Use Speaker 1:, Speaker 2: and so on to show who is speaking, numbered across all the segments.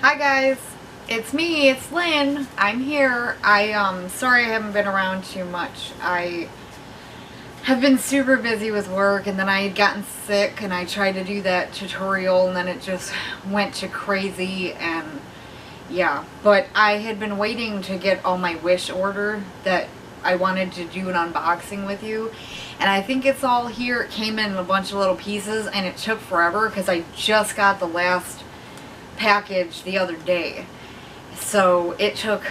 Speaker 1: Hi guys, it's me, it's Lynn. I'm here. Sorry I haven't been around too much. I have been super busy with work, and then I had gotten sick and I tried to do that tutorial and then it just went to crazy, and yeah. But I had been waiting to get all my Wish order that I wanted to do an unboxing with you, and I think it's all here. It came in a bunch of little pieces and it took forever because I just got the last package the other day, so it took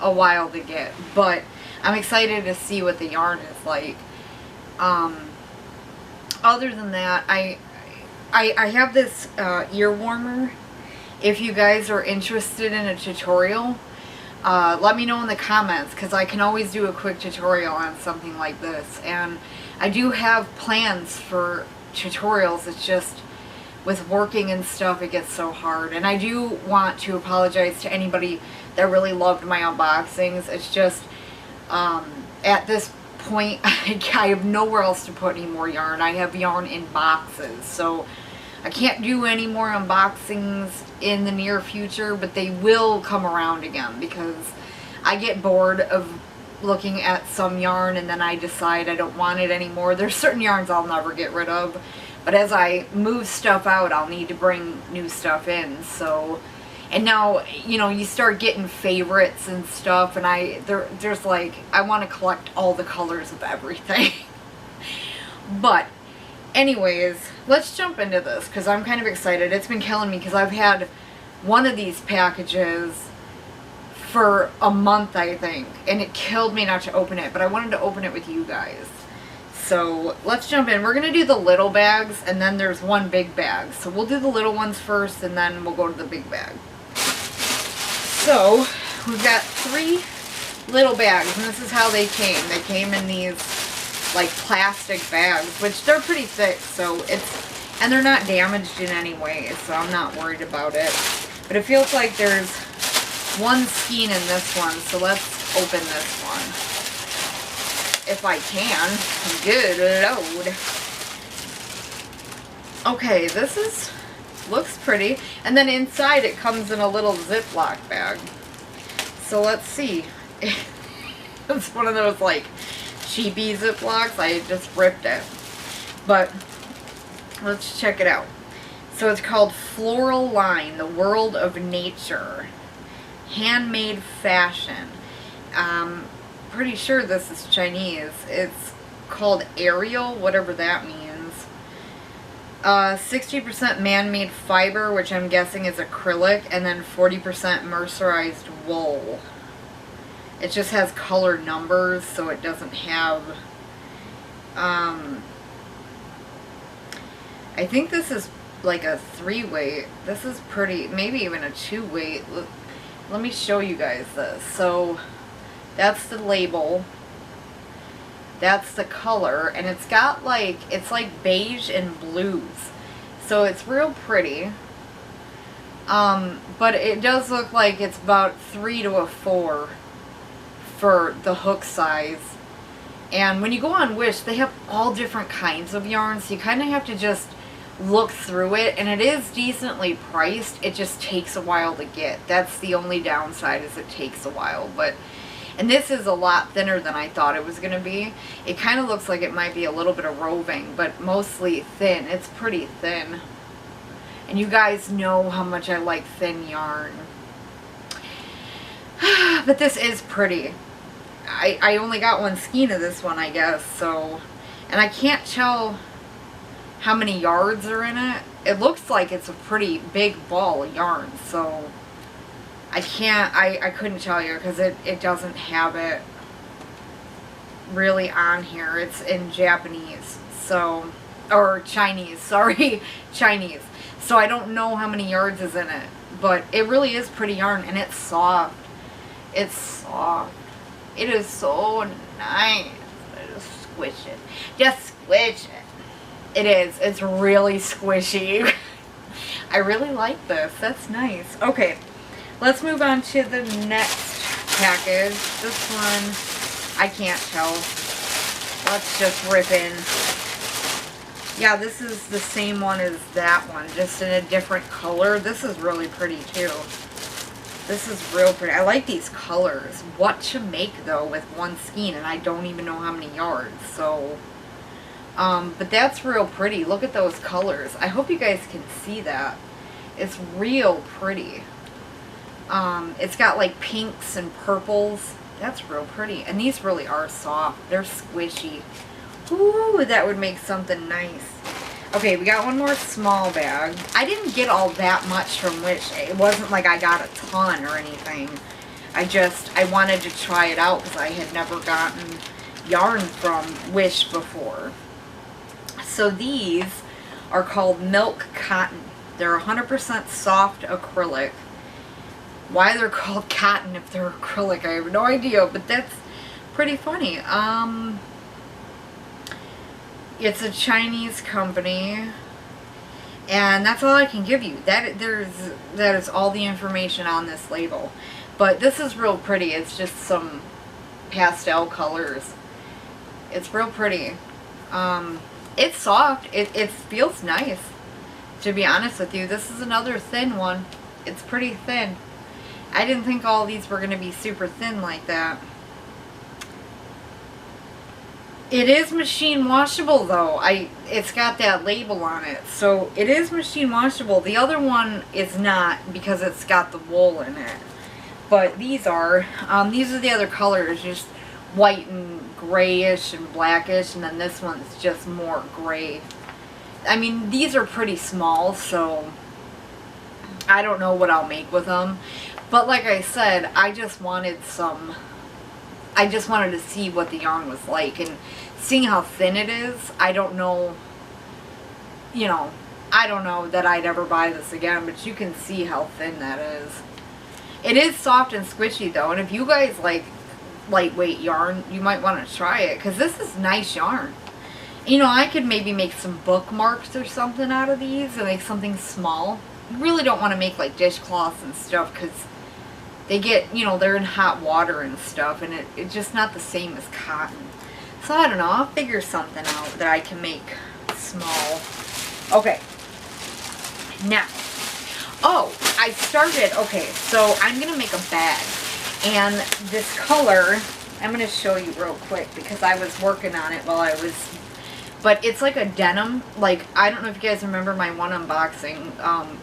Speaker 1: a while to get, but I'm excited to see what the yarn is like. Other than that, I have this ear warmer. If you guys are interested in a tutorial, let me know in the comments, because I can always do a quick tutorial on something like this, and I do have plans for tutorials. It's just with working and stuff, it gets so hard. And I do want to apologize to anybody that really loved my unboxings. It's just, at this point, I have nowhere else to put any more yarn. I have yarn in boxes, so I can't do any more unboxings in the near future, but they will come around again, because I get bored of looking at some yarn and then I decide I don't want it anymore. There's certain yarns I'll never get rid of, but as I move stuff out, I'll need to bring new stuff in. So, and now, you know, you start getting favorites and stuff, and there's like, I want to collect all the colors of everything. But anyways, let's jump into this, because I'm kind of excited. It's been killing me because I've had one of these packages for a month, I think, and it killed me not to open it, but I wanted to open it with you guys. So let's jump in. We're going to do the little bags, and then there's one big bag. So we'll do the little ones first, and then we'll go to the big bag. So we've got 3 little bags, and this is how they came. They came in these like plastic bags, which they're pretty thick, so and they're not damaged in any way, so I'm not worried about it. But it feels like there's one skein in this one, so let's open this one. If I can. Good Lord. Okay, this looks pretty. And then inside it comes in a little Ziploc bag. So let's see. It's one of those like cheapy Ziplocs. I just ripped it. But let's check it out. So it's called Floral Line, the World of Nature. Handmade fashion. Pretty sure this is Chinese. It's called Ariel, whatever that means. 60% man-made fiber, which I'm guessing is acrylic, and then 40% mercerized wool. It just has color numbers, so it doesn't have, I think this is like a 3-weight. This is pretty, maybe even a 2-weight. Let me show you guys this. So that's the label. That's the color, and it's got like, it's like beige and blues. So it's real pretty. But it does look like it's about 3 to a 4 for the hook size. And when you go on Wish, they have all different kinds of yarns, so you kind of have to just look through it, and it is decently priced. It just takes a while to get. That's the only downside, is it takes a while. But and this is a lot thinner than I thought it was going to be. It kind of looks like it might be a little bit of roving, but mostly thin. It's pretty thin. And you guys know how much I like thin yarn. But this is pretty. I only got one skein of this one, I guess, so. And I can't tell how many yards are in it. It looks like it's a pretty big ball of yarn, so I couldn't tell you, because it doesn't have it really on here. It's in Japanese, so, or Chinese, sorry, Chinese. So I don't know how many yards is in it, but it really is pretty yarn, and it's soft. It's soft. It is so nice. Just squish it. Just squish it. It is. It's really squishy. I really like this. That's nice. Okay. Let's move on to the next package. This one, I can't tell. Let's just rip in. Yeah, this is the same one as that one, just in a different color. This is really pretty too. This is real pretty. I like these colors. What to make though with one skein, and I don't even know how many yards. So, but that's real pretty. Look at those colors. I hope you guys can see that. It's real pretty. It's got like pinks and purples. That's real pretty. And these really are soft. They're squishy. Ooh, that would make something nice. Okay, we got one more small bag. I didn't get all that much from Wish. It wasn't like I got a ton or anything. I wanted to try it out because I had never gotten yarn from Wish before. So these are called Milk Cotton. They're 100% soft acrylic. Why they're called cotton if they're acrylic, I have no idea, but that's pretty funny. It's a Chinese company, and that's all I can give you. That is all the information on this label. But this is real pretty. It's just some pastel colors. It's real pretty. It's soft. It feels nice, to be honest with you. This is another thin one. It's pretty thin. I didn't think all these were going to be super thin like that. It is machine washable though. It's got that label on it. So it is machine washable. The other one is not because it's got the wool in it. But these are. These are the other colors. Just white and grayish and blackish. And then this one's just more gray. I mean, these are pretty small. So I don't know what I'll make with them. But like I said, I just wanted to see what the yarn was like, and seeing how thin it is, I don't know, you know, I don't know that I'd ever buy this again, but you can see how thin that is. It is soft and squishy though, and if you guys like lightweight yarn, you might want to try it, because this is nice yarn. You know, I could maybe make some bookmarks or something out of these, and make something small. You really don't want to make like dishcloths and stuff, because they get, you know, they're in hot water and stuff, and it's just not the same as cotton. So I don't know, I'll figure something out that I can make small. Okay. Now, I started, okay, so I'm going to make a bag. And this color, I'm going to show you real quick because I was working on it while I was, but it's like a denim, like, I don't know if you guys remember my one unboxing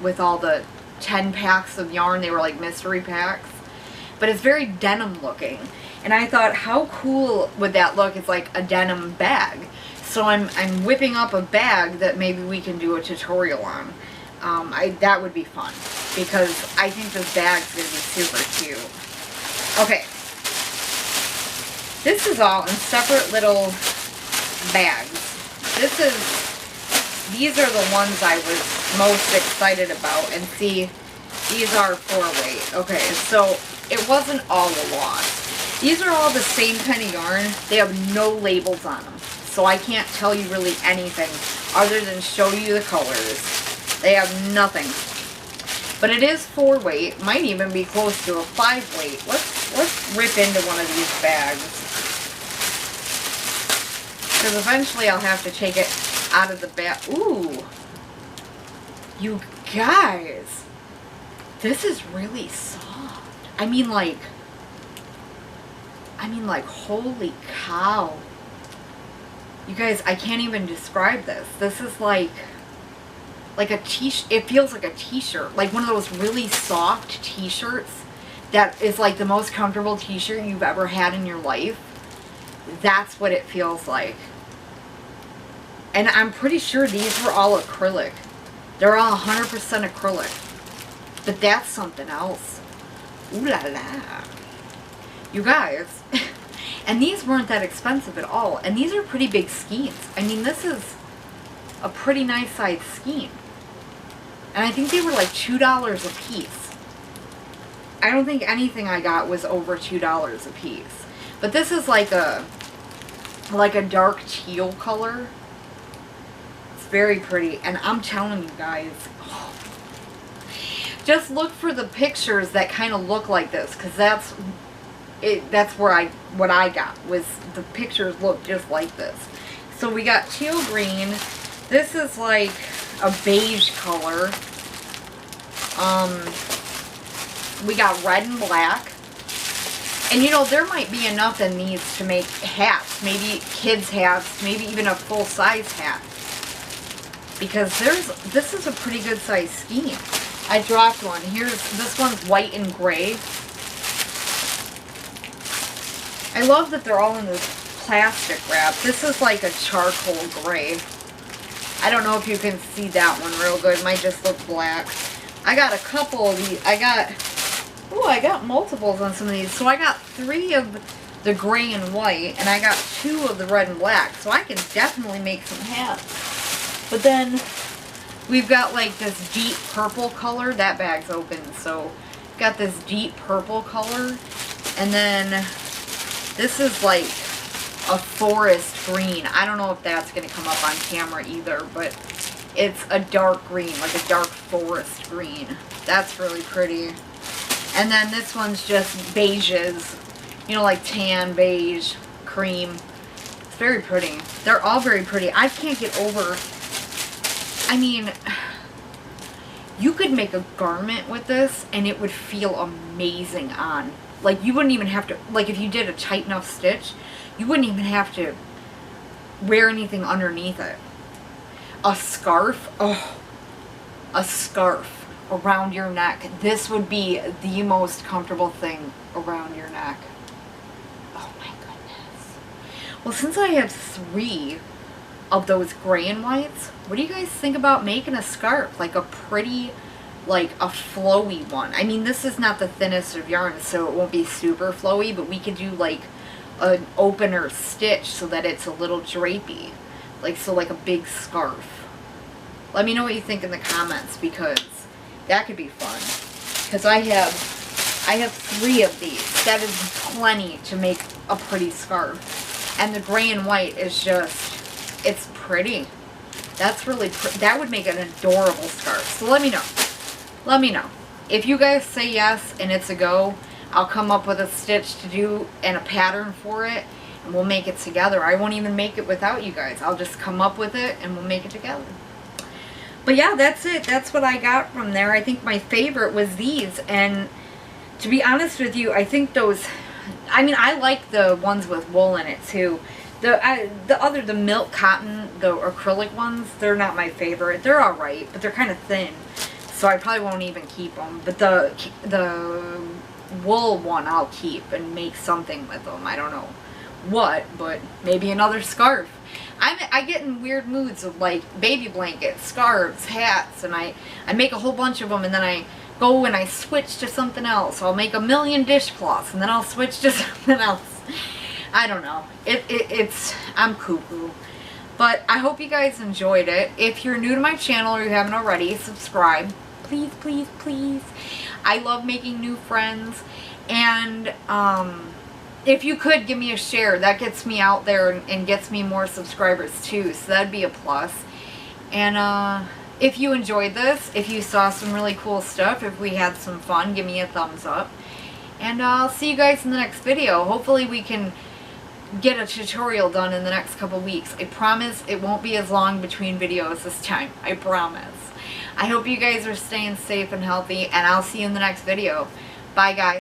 Speaker 1: with all the 10 packs of yarn. They were like mystery packs. But it's very denim looking. And I thought, how cool would that look? It's like a denim bag. So I'm whipping up a bag that maybe we can do a tutorial on. That would be fun. Because I think this bag's going to be super cute. Okay. This is all in separate little bags. These are the ones I was most excited about. And see, these are 4-weight. Okay, so it wasn't all a loss. These are all the same kind of yarn. They have no labels on them. So I can't tell you really anything other than show you the colors. They have nothing. But it is 4-weight. Might even be close to a 5-weight. Let's rip into one of these bags. Because eventually I'll have to take it out of the bag. Ooh. You guys. This is really soft. I mean like, holy cow. You guys, I can't even describe this. This is like a t-shirt. It feels like a t-shirt. Like one of those really soft t-shirts that is like the most comfortable t-shirt you've ever had in your life. That's what it feels like. And I'm pretty sure these were all acrylic. They're all 100% acrylic. But that's something else. Ooh la la. You guys. And these weren't that expensive at all. And these are pretty big skeins. I mean, this is a pretty nice size skein. And I think they were like $2 a piece. I don't think anything I got was over $2 a piece. But this is like a dark teal color. It's very pretty. And I'm telling you guys, just look for the pictures that kind of look like this, because that's where what I got was the pictures look just like this. So we got teal green. This is like a beige color. We got red and black. And you know, there might be enough in these to make hats. Maybe kids' hats. Maybe even a full-size hat. Because this is a pretty good size scheme. I dropped one. This one's white and gray. I love that they're all in this plastic wrap. This is like a charcoal gray. I don't know if you can see that one real good. It might just look black. I got a couple of these. I got multiples on some of these. So I got 3 of the gray and white, and I got 2 of the red and black. So I can definitely make some hats. But then we've got like this deep purple color. That bag's open. So got this deep purple color. And then this is like a forest green. I don't know if that's going to come up on camera either, but it's a dark green, like a dark forest green. That's really pretty. And then this one's just beiges, you know, like tan, beige, cream. It's very pretty. They're all very pretty. I can't get over, I mean, you could make a garment with this and it would feel amazing on. Like, you wouldn't even have to, like, if you did a tight enough stitch, you wouldn't even have to wear anything underneath it. A scarf, oh, a scarf around your neck. This would be the most comfortable thing around your neck. Oh my goodness. Well, since I have 3 of those gray and whites, what do you guys think about making a scarf? Like a pretty, like a flowy one. I mean, this is not the thinnest of yarn, so it won't be super flowy, but we could do like an opener stitch so that it's a little drapey. Like, so like a big scarf. Let me know what you think in the comments, because that could be fun. Because I have 3 of these. That is plenty to make a pretty scarf. And the gray and white is just, it's pretty. That's really pretty. That would make an adorable scarf. So let me know. Let me know. If you guys say yes and it's a go, I'll come up with a stitch to do and a pattern for it, and we'll make it together. I won't even make it without you guys. I'll just come up with it and we'll make it together. But yeah, that's it. That's what I got from there. I think my favorite was these, and to be honest with you, I think those, I mean, I like the ones with wool in it too. The milk cotton, the acrylic ones, they're not my favorite. They're alright, but they're kind of thin, so I probably won't even keep them. But the wool one I'll keep and make something with them. I don't know what, but maybe another scarf. I get in weird moods of like baby blankets, scarves, hats, and I make a whole bunch of them, and then I go and I switch to something else. I'll make a million dishcloths, and then I'll switch to something else. I don't know. I'm cuckoo. But I hope you guys enjoyed it. If you're new to my channel or you haven't already, subscribe. Please, please, please. I love making new friends. And if you could give me a share, that gets me out there and gets me more subscribers too. So that'd be a plus. And if you enjoyed this, if you saw some really cool stuff, if we had some fun, give me a thumbs up. And I'll see you guys in the next video. Hopefully we can get a tutorial done in the next couple weeks. I promise it won't be as long between videos this time. I promise. I hope you guys are staying safe and healthy, and I'll see you in the next video. Bye guys.